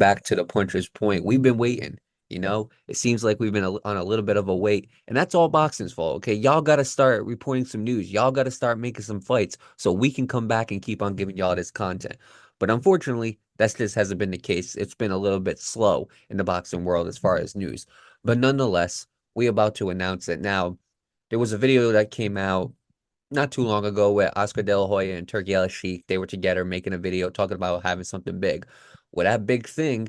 back to the puncher's point, we've been waiting. It seems like we've been on a little bit of a wait, and that's all boxing's fault. Okay, y'all got to start reporting some news. Y'all got to start making some fights so we can come back and keep on giving y'all this content. But unfortunately, that just hasn't been the case. It's been a little bit slow in the boxing world as far as news. But nonetheless, we about to announce it now. There was a video that came out not too long ago with Oscar De La Hoya and Turkey Alalshikh. They were together making a video talking about having something big. Well, that big thing,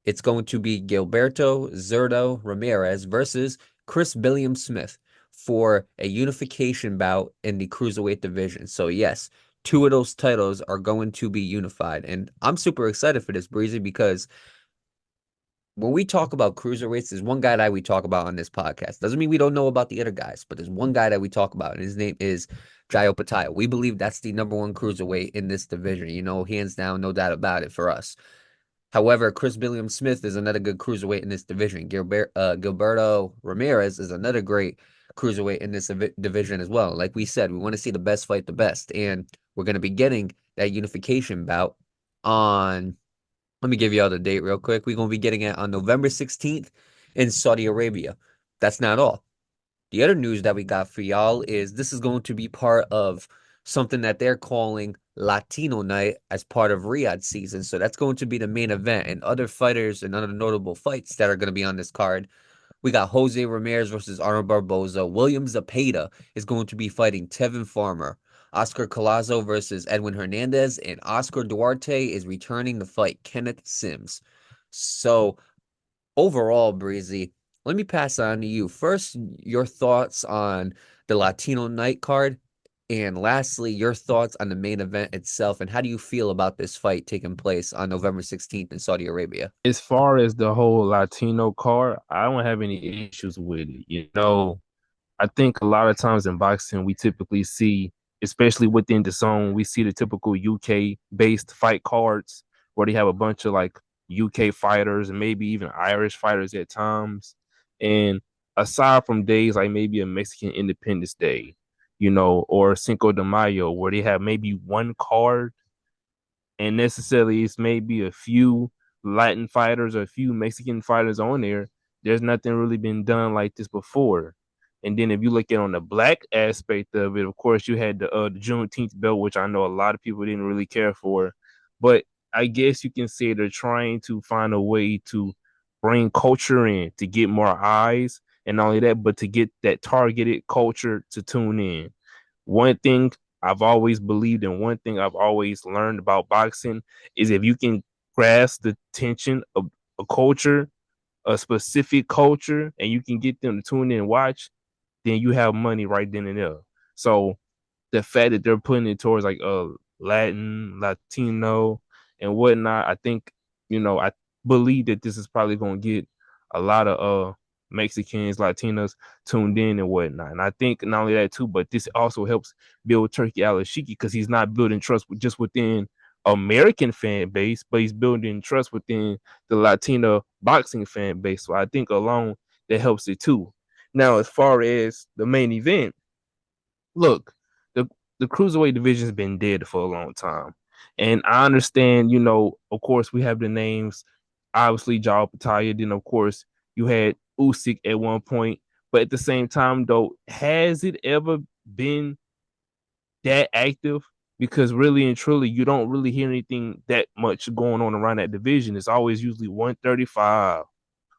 it's going to be Gilberto Zurdo Ramirez versus Chris Billiam-Smith for a unification bout in the cruiserweight division. So yes, two of those titles are going to be unified. And I'm super excited for this, Breezy, because when we talk about cruiserweights, there's one guy that we talk about on this podcast. Doesn't mean we don't know about the other guys, but there's one guy that we talk about, and his name is Jai Opetaia. We believe that's the number one cruiserweight in this division, hands down, no doubt about it for us. However, Chris Billiam-Smith is another good cruiserweight in this division. Gilberto Ramirez is another great cruiserweight in this division as well. Like we said, we want to see the best fight the best, and we're going to be getting that unification bout on. Let me give you all the date real quick. We're going to be getting it on November 16th in Saudi Arabia. That's not all. The other news that we got for y'all is this is going to be part of something that they're calling Latino Night as part of Riyadh season. So that's going to be the main event, and other fighters and other notable fights that are going to be on this card. We got Jose Ramirez versus Arnold Barbosa. William Zepeda is going to be fighting Tevin Farmer. Oscar Collazo versus Edwin Hernandez, and Oscar Duarte is returning to fight Kenneth Sims. So overall, Breezy, let me pass on to you. First, your thoughts on the Latino Night card, and lastly, your thoughts on the main event itself, and how do you feel about this fight taking place on November 16th in Saudi Arabia? As far as the whole Latino card, I don't have any issues with it. I think a lot of times in boxing, we typically see, especially within the zone, we see the typical UK based fight cards where they have a bunch of like UK fighters and maybe even Irish fighters at times. And aside from days like maybe a Mexican Independence Day, or Cinco de Mayo, where they have maybe one card and necessarily it's maybe a few Latin fighters or a few Mexican fighters on there. There's nothing really been done like this before. And then if you look at on the black aspect of it, of course, you had the Juneteenth belt, which I know a lot of people didn't really care for. But I guess you can say they're trying to find a way to bring culture in to get more eyes, and not only that, but to get that targeted culture to tune in. One thing I've always believed and one thing I've always learned about boxing is if you can grasp the tension of a culture, a specific culture, and you can get them to tune in and watch, then you have money right then and there. So the fact that they're putting it towards like Latin, Latino, and whatnot, I think, I believe that this is probably gonna get a lot of Mexicans, Latinos tuned in and whatnot. And I think not only that too, but this also helps build Turkey Alalshikh because he's not building trust just within American fan base, but he's building trust within the Latino boxing fan base. So I think alone that helps it too. Now, as far as the main event, look, the cruiserweight division has been dead for a long time. And I understand, of course, we have the names, obviously, Jai Opetaia, then, of course, you had Usyk at one point. But at the same time, though, has it ever been that active? Because really and truly, you don't really hear anything that much going on around that division. It's always usually 135,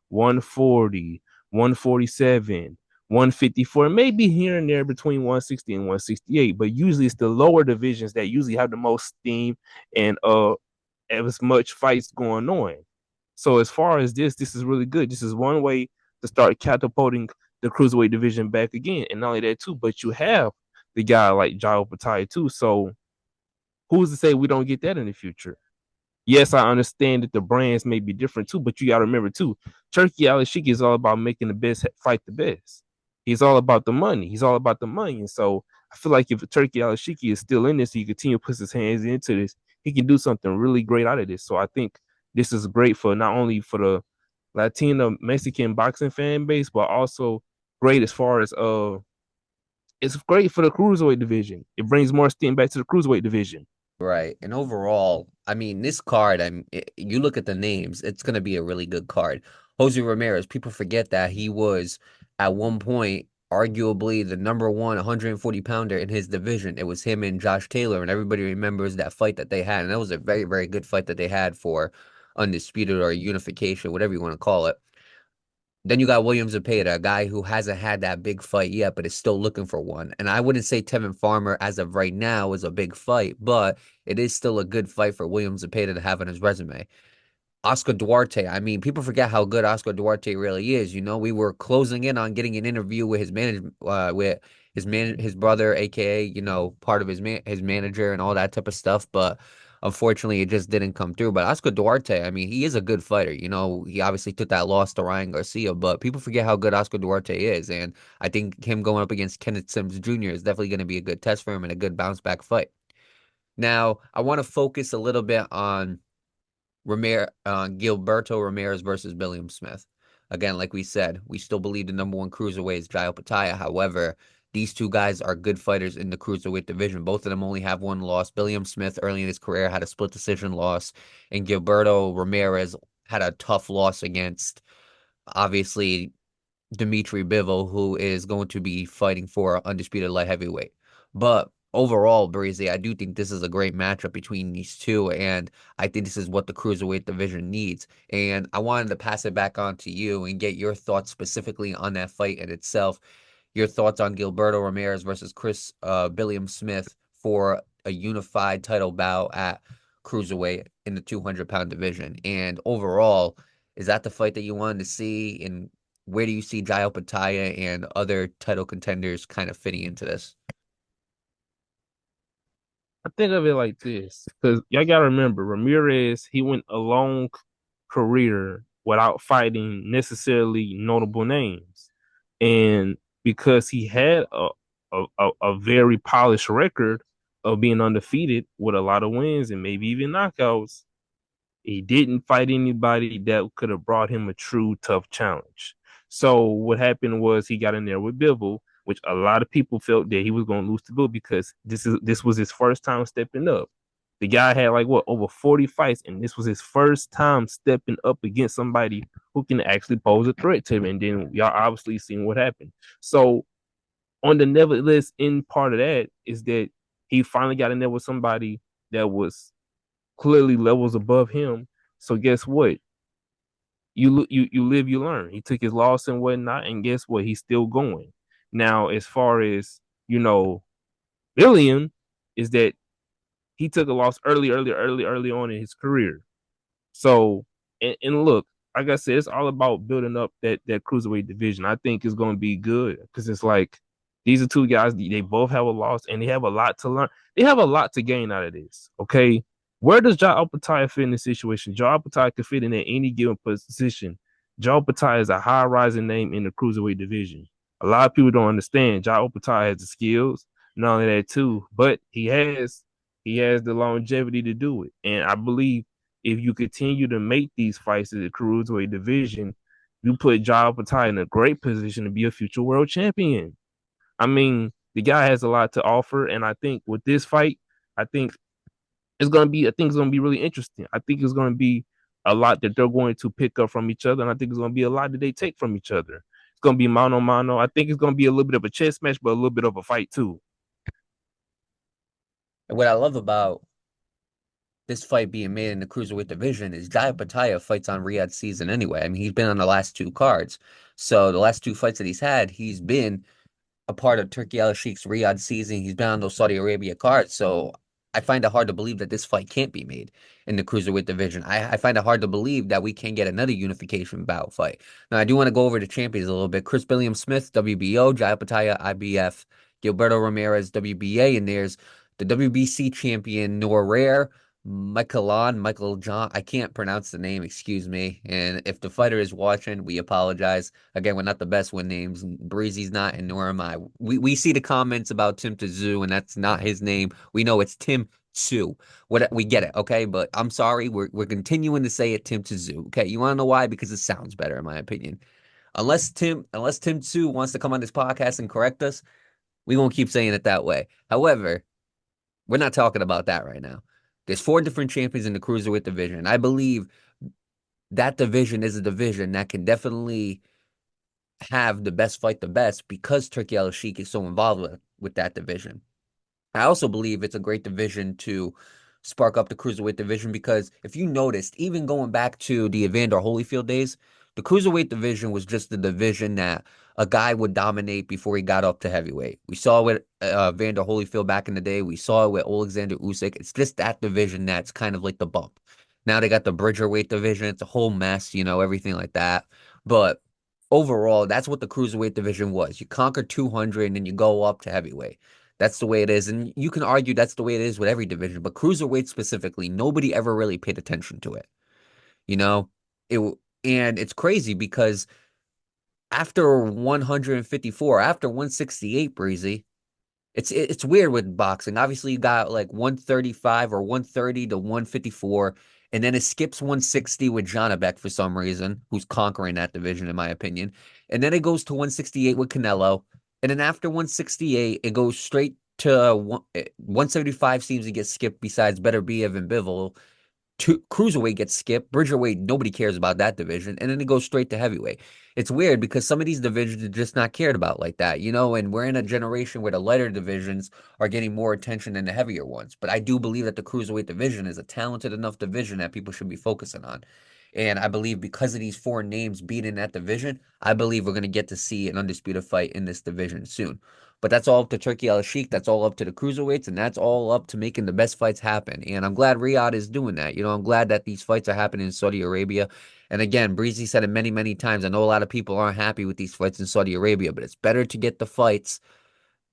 140, 147, 154, maybe here and there between 160 and 168. But usually it's the lower divisions that usually have the most steam and as much fights going on. So as far as this is really good. This is one way to start catapulting the cruiserweight division back again. And not only that too, but you have the guy like Jai Opetaia too. So who's to say we don't get that in the future? Yes, I understand that the brands may be different too, but you got to remember too, Turkey Alalshikh is all about making the best fight the best. He's all about the money. He's all about the money. And so I feel like if Turkey Alalshikh is still in this, he continue to put his hands into this, he can do something really great out of this. So I think this is great for not only for the Latino Mexican boxing fan base, but also great as far as it's great for the cruiserweight division. It brings more steam back to the cruiserweight division. Right. And overall, I mean, this card, you look at the names, it's going to be a really good card. Jose Ramirez, people forget that he was at one point arguably the number one 140 pounder in his division. It was him and Josh Taylor, and everybody remembers that fight that they had. And that was a very, very good fight that they had for undisputed or unification, whatever you want to call it. Then you got William Zepeda, a guy who hasn't had that big fight yet, but is still looking for one. And I wouldn't say Tevin Farmer, as of right now, is a big fight, but it is still a good fight for William Zepeda to have on his resume. Oscar Duarte. I mean, people forget how good Oscar Duarte really is. You know, we were closing in on getting an interview with his brother, aka part of his manager and all that type of stuff. But unfortunately, it just didn't come through. But Oscar Duarte, I mean, he is a good fighter. You know, he obviously took that loss to Ryan Garcia, but people forget how good Oscar Duarte is, and I think him going up against Kenneth Sims Jr. is definitely going to be a good test for him and a good bounce back fight. Now, I want to focus a little bit on Gilberto Ramirez versus Billiam-Smith. Again, like we said, we still believe the number one cruiserweight is Jai Opetaia. However, these two guys are good fighters in the cruiserweight division. Both of them only have one loss. Billiam-Smith early in his career had a split decision loss, and Gilberto Ramirez had a tough loss against obviously Dimitri Bivol, who is going to be fighting for undisputed light heavyweight. But overall, Breezy, I do think this is a great matchup between these two, and I think this is what the cruiserweight division needs. And I wanted to pass it back on to you and get your thoughts specifically on that fight in itself. Your thoughts on Gilberto Ramirez versus Chris Billiam-Smith for a unified title bout at cruiserweight in the 200-pound division. And overall, is that the fight that you wanted to see? And where do you see Jai Opetaia and other title contenders kind of fitting into this? I think of it like this, because y'all gotta remember, Ramirez, he went a long career without fighting necessarily notable names. And because he had a very polished record of being undefeated with a lot of wins and maybe even knockouts, he didn't fight anybody that could have brought him a true tough challenge. So what happened was he got in there with Bivol, which a lot of people felt that he was going to lose to Bivol because this was his first time stepping up. The guy had like what over 40 fights, and this was his first time stepping up against somebody who can actually pose a threat to him. And then y'all obviously seen what happened. So on the nevertheless end part of that is that he finally got in there with somebody that was clearly levels above him. So guess what? You live, you learn. He took his loss and whatnot, and guess what? He's still going. Now, as far as Billion is that he took a loss early on in his career. So, and look, like I said, it's all about building up that cruiserweight division. I think it's going to be good because it's like these are two guys. They both have a loss, and they have a lot to learn. They have a lot to gain out of this. Okay, where does Jai Opetaia fit in this situation? Jai Opetaia could fit in at any given position. Jai Opetaia is a high rising name in the cruiserweight division. A lot of people don't understand. Jai Opetaia has the skills, not only that too, but he has the longevity to do it. And I believe if you continue to make these fights in the cruiserweight division, you put Jai Opetaia in a great position to be a future world champion. I mean, the guy has a lot to offer, and I think with this fight, I think it's gonna be really interesting. I think it's gonna be a lot that they're going to pick up from each other, and I think it's gonna be a lot that they take from each other. It's gonna be mano mano. I think it's gonna be a little bit of a chess match, but a little bit of a fight too. And what I love about this fight being made in the cruiserweight division is Jai Opetaia fights on Riyadh season anyway. I mean, he's been on the last two cards. So the last two fights that he's had, he's been a part of Turkey Alalshikh's Riyadh season. He's been on those Saudi Arabia cards. So I find it hard to believe that this fight can't be made in the cruiserweight division. I find it hard to believe that we can get another unification bout fight. Now, I do want to go over the champions a little bit. Chris Billiam-Smith, WBO, Jai Opetaia, IBF, Gilberto Ramirez, WBA, and there's the WBC champion, Noah Rare, Michael John. I can't pronounce the name, excuse me. And if the fighter is watching, we apologize. Again, we're not the best with names. Breezy's not, and nor am I. We see the comments about Tim Tszyu, and that's not his name. We know it's Tim Tszyu. What we get it, okay? But I'm sorry, we're continuing to say it Tim Tszyu. Okay, you want to know why? Because it sounds better, in my opinion. Unless Tim Tszyu wants to come on this podcast and correct us, we won't keep saying it that way. However, we're not talking about that right now. There's four different champions in the cruiserweight division. I believe that division is a division that can definitely have the best fight the best because Turkey Alalshikh is so involved with that division. I also believe it's a great division to spark up the cruiserweight division because if you noticed, even going back to the Evander Holyfield days, the cruiserweight division was just the division that a guy would dominate before he got up to heavyweight. We saw it with Evander Holyfield back in the day. We saw it with Alexander Usyk. It's just that division that's kind of like the bump. Now they got the Bridgerweight division. It's a whole mess, everything like that. But overall, that's what the cruiserweight division was. You conquer 200 and then you go up to heavyweight. That's the way it is. And you can argue that's the way it is with every division, but cruiserweight specifically, nobody ever really paid attention to it. You know, it and it's crazy because after 154, after 168, Breezy, it's weird with boxing. Obviously, you got like 135 or 130 to 154, and then it skips 160 with Janabek for some reason, who's conquering that division, in my opinion. And then it goes to 168 with Canelo. And then after 168, it goes straight to 175 seems to get skipped besides Better Biev and Bivol. Cruiserweight gets skipped. Bridgerweight, nobody cares about that division. And then it goes straight to heavyweight. It's weird because some of these divisions are just not cared about like that, and we're in a generation where the lighter divisions are getting more attention than the heavier ones. But I do believe that the cruiserweight division is a talented enough division that people should be focusing on. And I believe because of these four names being in that division, I believe we're going to get to see an undisputed fight in this division soon. But that's all up to Turkey Al-Sheikh. That's all up to the cruiserweights, and that's all up to making the best fights happen. And I'm glad Riyadh is doing that. I'm glad that these fights are happening in Saudi Arabia. And again, Breezy said it many, many times. I know a lot of people aren't happy with these fights in Saudi Arabia, but it's better to get the fights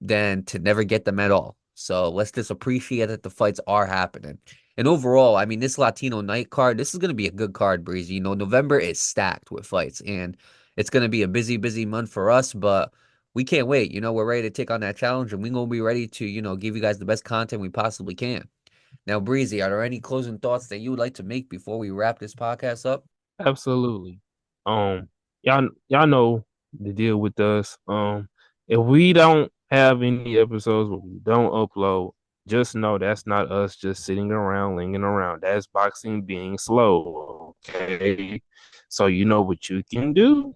than to never get them at all. So let's just appreciate that the fights are happening. And overall, I mean, this Latino night card, this is going to be a good card, Breezy. November is stacked with fights, and it's going to be a busy, busy month for us, but we can't wait. We're ready to take on that challenge, and we're going to be ready to, give you guys the best content we possibly can. Now, Breezy, are there any closing thoughts that you would like to make before we wrap this podcast up? Absolutely. Um, y'all know the deal with us. If we don't have any episodes where we don't upload, just know that's not us just sitting around, lingering around. That's boxing being slow. Okay. So you know what you can do?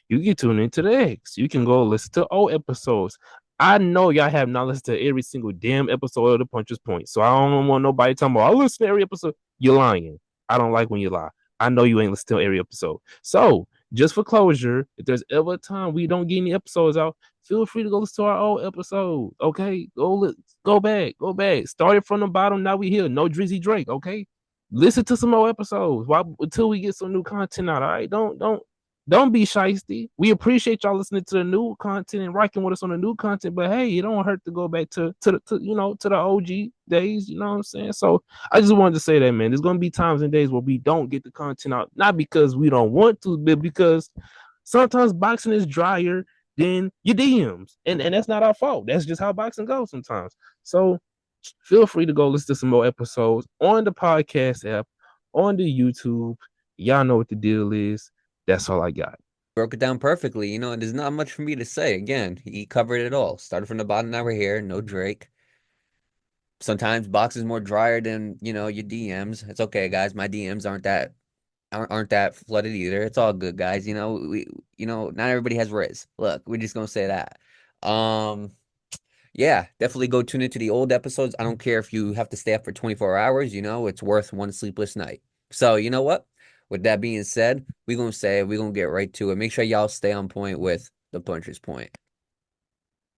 You can tune into the X. You can go listen to old episodes. I know y'all have not listened to every single damn episode of the Puncher's Point. So I don't want nobody talking about, I listen to every episode. You're lying. I don't like when you lie. I know you ain't listened to every episode. So just for closure, if there's ever a time we don't get any episodes out, feel free to go listen to our old episode. Okay. Go back. Started from the bottom. Now we here. No Drizzy Drake. Okay. Listen to some more episodes until we get some new content out. All right. Don't be shisty. We appreciate y'all listening to the new content and rocking with us on the new content, but hey, it don't hurt to go back to the OG days. You know what I'm saying? So I just wanted to say that, man. There's gonna be times and days where we don't get the content out, not because we don't want to, but because sometimes boxing is drier than your DMs, and that's not our fault. That's just how boxing goes sometimes. So feel free to go listen to some more episodes on the podcast app, on the YouTube. Y'all know what the deal is. That's all I got. Broke it down perfectly, and there's not much for me to say. Again, he covered it all. Started from the bottom, now we're here. No Drake. Sometimes boxing's more drier than, your DMs. It's okay, guys. My DMs aren't that flooded either. It's all good, guys. Not everybody has Riz. Look, we're just gonna say that. Um, yeah, definitely go tune into the old episodes. I don't care if you have to stay up for 24 hours, it's worth one sleepless night. So, you know what? With that being said, we're gonna get right to it. Make sure y'all stay on point with the Puncher's Point.